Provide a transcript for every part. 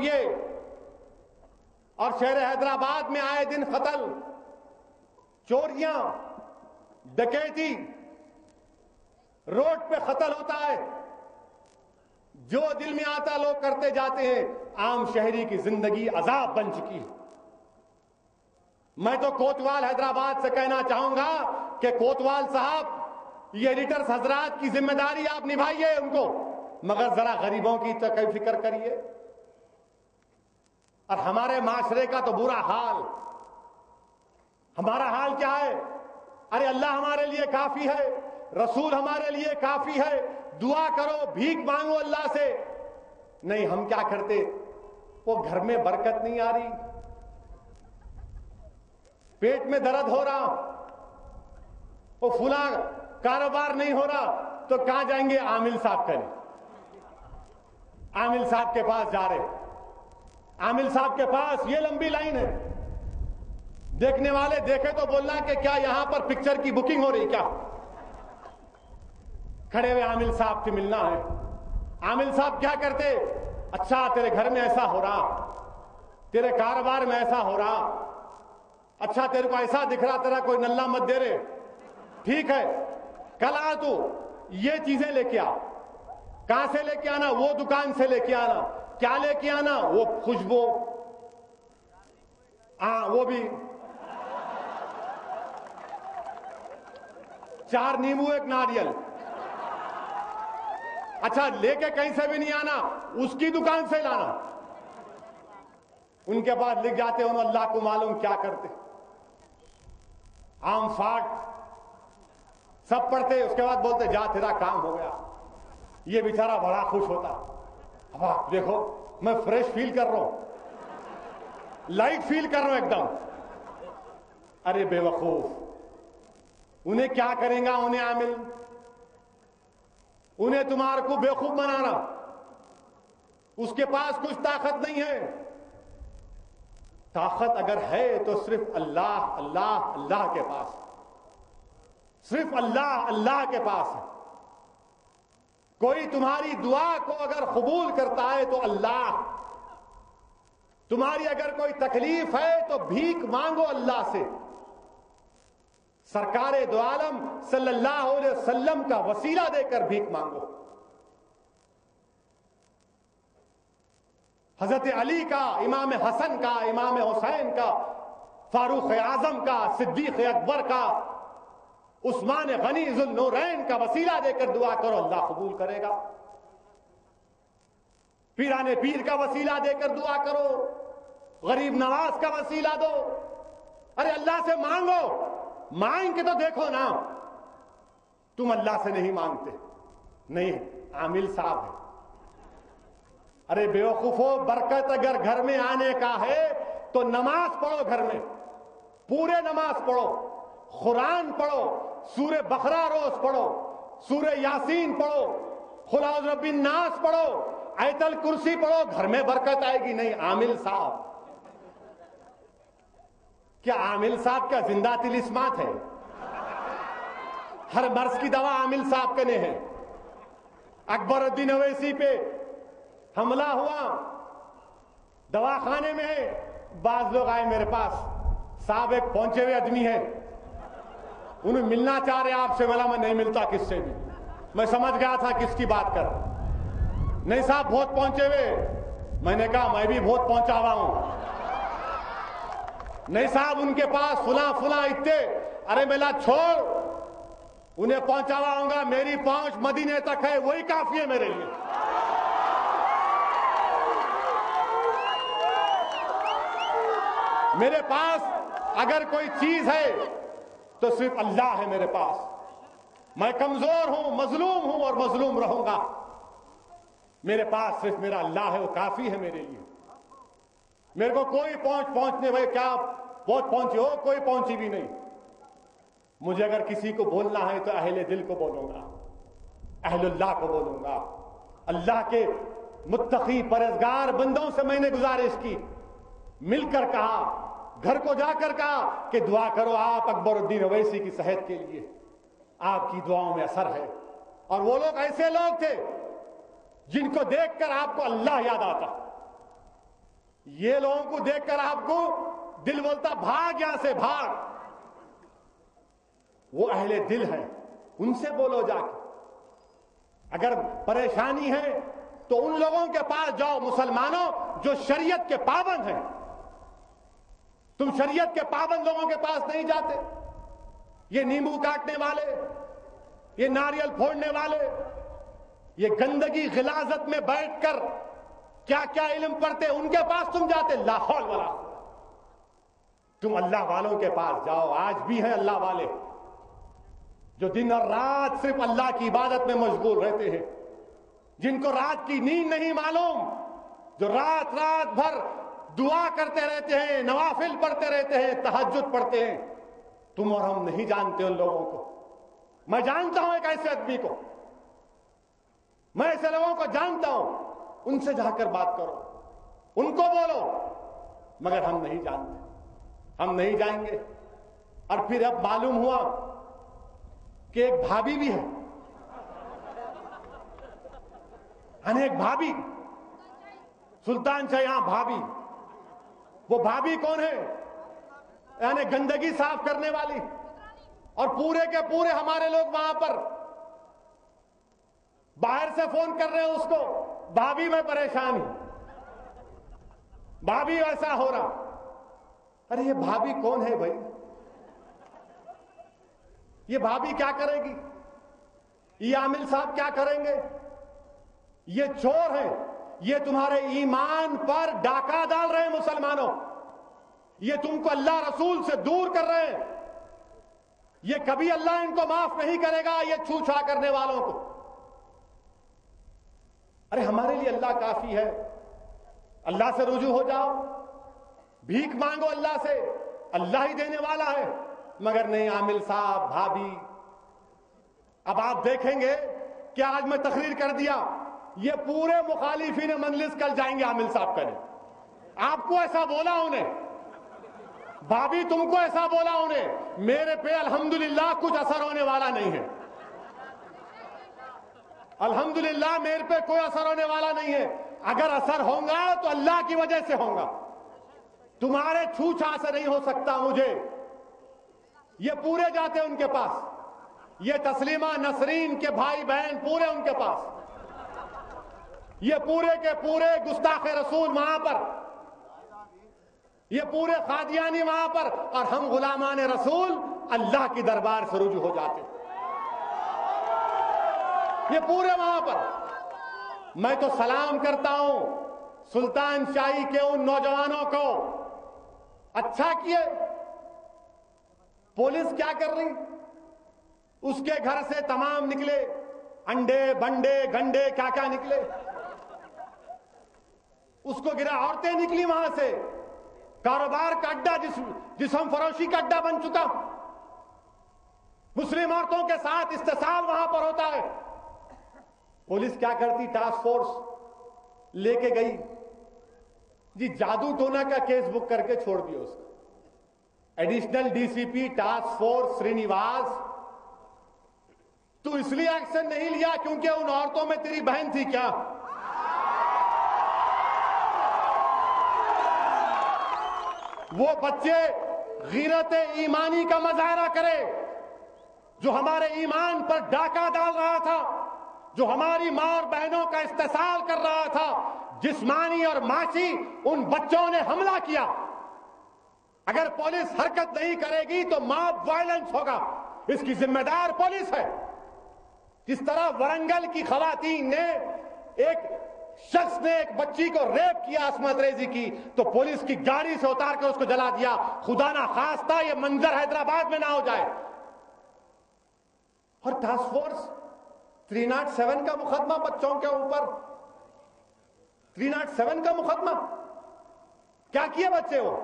یہ اور شہر حیدرآباد میں آئے دن قتل، چوریاں، ڈکیتی، روڈ پہ قتل ہوتا ہے، جو دل میں آتا لوگ کرتے جاتے ہیں، عام شہری کی زندگی عذاب بن چکی ہے۔ میں تو کوتوال حیدرآباد سے کہنا چاہوں گا کہ کوتوال صاحب، یہ ایڈیٹرز حضرات کی ذمہ داری آپ نبھائیے ان کو، مگر ذرا غریبوں کی تو فکر کریے۔ اور ہمارے معاشرے کا تو برا حال، ہمارا حال کیا ہے؟ ارے اللہ ہمارے لیے کافی ہے، رسول ہمارے لیے کافی ہے، دعا کرو، بھیک مانگو اللہ سے۔ نہیں، ہم کیا کرتے؟ وہ گھر میں برکت نہیں آ رہی، پیٹ میں درد ہو رہا، وہ فلاں کاروبار نہیں ہو رہا، تو کہاں جائیں گے؟ عامل صاحب کریں، عامل صاحب کے پاس جا رہے، عامل صاحب کے پاس یہ لمبی لائن ہے، دیکھنے والے دیکھے تو بولنا کہ کیا یہاں پر پکچر کی بکنگ ہو رہی کیا؟ کھڑے ہوئے عامل صاحب سے ملنا ہے۔ عامل صاحب کیا کرتے؟ اچھا تیرے گھر میں ایسا ہو رہا، تیرے کاروبار میں ایسا ہو رہا، اچھا تیرے کو ایسا دکھ رہا، تیرا کوئی نلہ مت دے رہے، ٹھیک ہے، کل آ تو یہ چیزیں لے کے آ۔ کہاں سے لے کے آنا؟ وہ دکان سے لے کے آنا۔ کیا لے کے آنا؟ وہ خوشبو، ہاں وہ بھی، 4 نیمبو 1 ناریل۔ اچھا لے کے کہیں سے بھی نہیں آنا، اس کی دکان سے لانا۔ ان کے بعد لکھ جاتے ہیں اللہ کو معلوم کیا کرتے، عام فاٹ سب پڑھتے، اس کے بعد بولتے جا تیرا کام ہو گیا۔ یہ بیچارہ بڑا خوش ہوتا، واہ دیکھو میں فریش فیل کر رہا ہوں، لائٹ فیل کر رہا ہوں ایک دم۔ ارے بے وقوف، انہیں کیا کریں گا؟ انہیں عامل، انہیں تمہارے کو بیوقوف بنانا، اس کے پاس کچھ طاقت نہیں ہے۔ طاقت اگر ہے تو صرف اللہ اللہ اللہ کے پاس، صرف اللہ اللہ کے پاس ہے۔ کوئی تمہاری دعا کو اگر قبول کرتا ہے تو اللہ، تمہاری اگر کوئی تکلیف ہے تو بھیک مانگو اللہ سے۔ سرکار دو عالم صلی اللہ علیہ وسلم کا وسیلہ دے کر بھیک مانگو۔ حضرت علی کا، امام حسن کا، امام حسین کا، فاروق اعظم کا، صدیق اکبر کا، عثمان غنی ذو النورین کا وسیلہ دے کر دعا کرو، اللہ قبول کرے گا۔ پیران پیر کا وسیلہ دے کر دعا کرو، غریب نواز کا وسیلہ دو، ارے اللہ سے مانگو۔ مانگ کے تو دیکھو نا، تم اللہ سے نہیں مانگتے، نہیں عامل صاحب ہے۔ ارے بیوقوفو، برکت اگر گھر میں آنے کا ہے تو نماز پڑھو، گھر میں پورے نماز پڑھو، قرآن پڑھو، سورہ بقرہ روز پڑھو، سورہ یاسین پڑھو، قل اعوذ برب الناس پڑھو، آیت الکرسی پڑھو، گھر میں برکت آئے گی۔ نہیں عامل صاحب، کیا عامل صاحب کیا زندہ طلسمات ہے؟ ہر مرض کی دوا عامل صاحب کے نے ہے۔ اکبر الدین اویسی پہ حملہ ہوا، دواخانے میں ہے، بعض لوگ آئے میرے پاس، صاحب ایک پہنچے ہوئے آدمی ہے، انہیں ملنا چاہ رہے آپ سے۔ بولا میں نہیں ملتا کس سے بھی، میں سمجھ گیا تھا کس کی بات کر۔ نہیں صاحب بہت پہنچے ہوئے، میں نے کہا میں بھی بہت پہنچا ہوا ہوں۔ نہیں صاحب ان کے پاس فلاں فلاں اتنے، ارے میلا چھوڑ، انہیں پہنچا ہوا ہوں گا، میری پہنچ مدینے تک ہے، وہی کافی ہے میرے لیے۔ میرے پاس اگر کوئی چیز ہے تو صرف اللہ ہے میرے پاس۔ میں کمزور ہوں، مظلوم ہوں اور مظلوم رہوں گا، میرے پاس صرف میرا اللہ ہے، وہ کافی ہے میرے لیے۔ میرے کو کوئی پہنچنے بھائی کیا بہت پہنچی ہو، کوئی پہنچی بھی نہیں۔ مجھے اگر کسی کو بولنا ہے تو اہل دل کو بولوں گا، اہل اللہ کو بولوں گا۔ اللہ کے متقی پرہیزگار بندوں سے میں نے گزارش کی، مل کر کہا، گھر کو جا کر کہا کہ دعا کرو آپ اکبر الدین اویسی کی صحت کے لیے، آپ کی دعاؤں میں اثر ہے۔ اور وہ لوگ ایسے لوگ تھے جن کو دیکھ کر آپ کو اللہ یاد آتا، یہ لوگوں کو دیکھ کر آپ کو دل بولتا بھاگ یہاں سے بھاگ. وہ اہل دل ہیں, ان سے بولو جا کے. اگر پریشانی ہے تو ان لوگوں کے پاس جاؤ مسلمانوں جو شریعت کے پابند ہیں. تم شریعت کے پابند لوگوں کے پاس نہیں جاتے. یہ نیمبو کاٹنے والے, یہ ناریل پھوڑنے والے, یہ گندگی غلاظت میں بیٹھ کر کیا کیا علم پڑھتے, ان کے پاس تم جاتے. لا حول ولا قوت. تم اللہ والوں کے پاس جاؤ. آج بھی ہیں اللہ والے جو دن اور رات صرف اللہ کی عبادت میں مشغول رہتے ہیں, جن کو رات کی نیند نہیں معلوم, جو رات رات بھر دعا کرتے رہتے ہیں, نوافل پڑھتے رہتے ہیں, تہجد پڑھتے ہیں. تم اور ہم نہیں جانتے ان لوگوں کو. میں جانتا ہوں ایک ایسے آدمی کو, میں ایسے لوگوں کو جانتا ہوں. ان سے جا کر بات کرو, ان کو بولو. مگر ہم نہیں جانتے, ہم نہیں جائیں گے. اور پھر اب معلوم ہوا کہ ایک بھابھی بھی ہے. ایک بھابھی, سلطان شاہ یہاں بھابھی. وہ بھابھی کون ہے؟ یعنی گندگی صاف کرنے والی. اور پورے کے پورے ہمارے لوگ وہاں پر باہر سے فون کر رہے ہیں اس کو, بھابھی میں پریشان ہوں, بھابھی ایسا ہو رہا. ارے یہ بھابھی کون ہے بھائی؟ یہ بھابھی کیا کرے گی؟ یہ عامل صاحب کیا کریں گے؟ یہ چور ہیں, یہ تمہارے ایمان پر ڈاکہ ڈال رہے ہیں مسلمانوں. یہ تم کو اللہ رسول سے دور کر رہے ہیں. یہ کبھی اللہ ان کو معاف نہیں کرے گا, یہ چھو چھا کرنے والوں کو. ارے ہمارے لیے اللہ کافی ہے. اللہ سے رجوع ہو جاؤ, بھیک مانگو اللہ سے, اللہ ہی دینے والا ہے. مگر نہیں, عامل صاحب, بھابھی. اب آپ دیکھیں گے کہ آج میں تقریر کر دیا, یہ پورے مخالفین مجلس کل جائیں گے عامل صاحب کریں. آپ کو ایسا بولا انہیں, بھابھی تم کو ایسا بولا انہیں. میرے پہ الحمدللہ کچھ اثر ہونے والا نہیں ہے. الحمدللہ میرے پہ کوئی اثر ہونے والا نہیں ہے. اگر اثر ہوگا تو اللہ کی وجہ سے ہوگا, تمہارے چھو چھا سے نہیں ہو سکتا. مجھے یہ پورے جاتے ان کے پاس, یہ تسلیمہ نسرین کے بھائی بہن پورے ان کے پاس, یہ پورے کے پورے گستاخ رسول وہاں پر, یہ پورے قادیانی وہاں پر, اور ہم غلامان رسول اللہ کی دربار سے رجوع ہو جاتے. یہ پورے وہاں پر. میں تو سلام کرتا ہوں سلطان شاہی کے ان نوجوانوں کو. اچھا کیے. پولیس کیا کر رہی؟ اس کے گھر سے تمام نکلے انڈے بنڈے گنڈے کیا کیا نکلے. اس کو گرا, عورتیں نکلی وہاں سے. کاروبار کا اڈا, جسم فروشی کا اڈا بن چکا. مسلم عورتوں کے ساتھ استحصال وہاں پر ہوتا ہے. پولیس کیا کرتی؟ ٹاسک فورس لے کے گئی جی, جادو ٹونا کا کیس بک کر کے چھوڑ دیا اس کو. ایڈیشنل ڈی سی پی ٹاسک فورس سرینیواس, تو اس لیے ایکشن نہیں لیا کیونکہ ان عورتوں میں تیری بہن تھی کیا؟ وہ بچے غیرت ایمانی کا مظاہرہ کرے جو ہمارے ایمان پر ڈاکہ ڈال رہا تھا, جو ہماری ماں اور بہنوں کا استحصال کر رہا تھا, جسمانی اور معاشی. ان بچوں نے حملہ کیا. اگر پولیس حرکت نہیں کرے گی تو ماب وائلنس ہوگا. اس کی ذمہ دار پولیس ہے. جس طرح ورنگل کی خواتین نے, ایک شخص نے ایک بچی کو ریپ کیا عصمت ریزی کی, تو پولیس کی گاڑی سے اتار کر اس کو جلا دیا. خدا نہ خواستہ یہ منظر حیدرآباد میں نہ ہو جائے. اور ٹاسک فورس 307 کا مقدمہ بچوں کے اوپر, 307 کا مقدمہ. کیا کیا بچے؟ وہ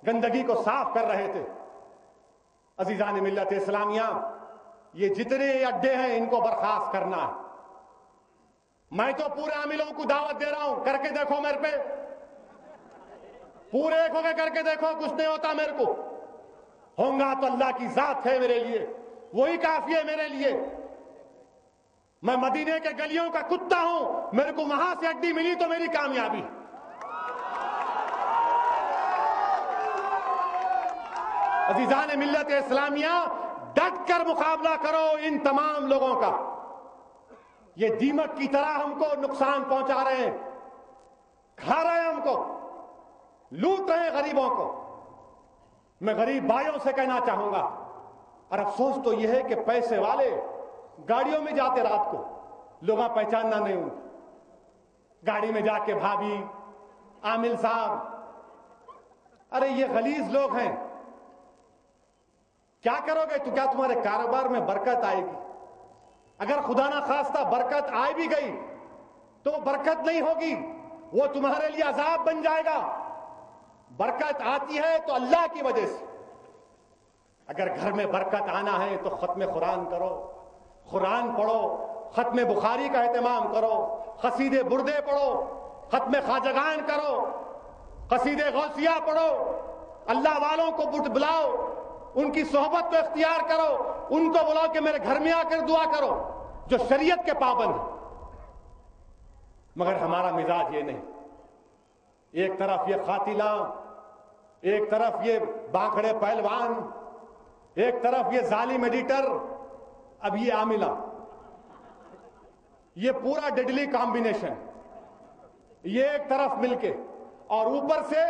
گندگی کو صاف کر رہے تھے. عزیزان ملت اسلامیہ, یہ جتنے اڈے ہیں ان کو برخاست کرنا ہے. میں تو پورے عاملوں کو دعوت دے رہا ہوں, کر کے دیکھو میرے پہ, پورے ایک ہو کے کر کے دیکھو. کچھ نہیں ہوتا میرے کو, ہوگا تو اللہ کی ذات ہے میرے لیے, وہی کافی ہے میرے لیے. میں مدینے کے گلیوں کا کتا ہوں, میرے کو وہاں سے اڈی ملی تو میری کامیابی. عزیزان ملت اسلامیہ، ڈٹ کر مقابلہ کرو ان تمام لوگوں کا۔ یہ دیمک کی طرح ہم کو نقصان پہنچا رہے ہیں، کھا رہے ہیں ہم کو، لوٹ رہے ہیں غریبوں کو۔ میں غریب بھائیوں سے کہنا چاہوں گا، اور افسوس تو یہ ہے کہ پیسے والے گاڑیوں میں جاتے رات کو، لوگاں پہچاننا نہیں ہوں، گاڑی میں جا کے بھابھی، عامل صاحب، ارے یہ غلیظ لوگ ہیں، کیا کرو گے؟ تو کیا تمہارے کاروبار میں برکت آئے گی؟ اگر خدا نہ خواستہ برکت آئے بھی گئی تو وہ برکت نہیں ہوگی، وہ تمہارے لیے عذاب بن جائے گا۔ برکت آتی ہے تو اللہ کی وجہ سے۔ اگر گھر میں برکت آنا ہے تو ختم قرآن کرو، قرآن پڑھو، ختم بخاری کا اہتمام کرو، قصیدے بردے پڑھو، ختم خواجگان کرو، قصیدے غوثیہ پڑھو، اللہ والوں کو بلاؤ، ان کی صحبت کو اختیار کرو، ان کو بلاؤ کہ میرے گھر میں آ کر دعا کرو، جو شریعت کے پابند ہیں۔ مگر ہمارا مزاج یہ نہیں، ایک طرف یہ قاتلاں، ایک طرف یہ باکھڑے پہلوان، ایک طرف یہ ظالم ایڈیٹر، اب یہ عاملہ، یہ پورا ڈیڈلی کامبینیشن، یہ ایک طرف مل کے، اور اوپر سے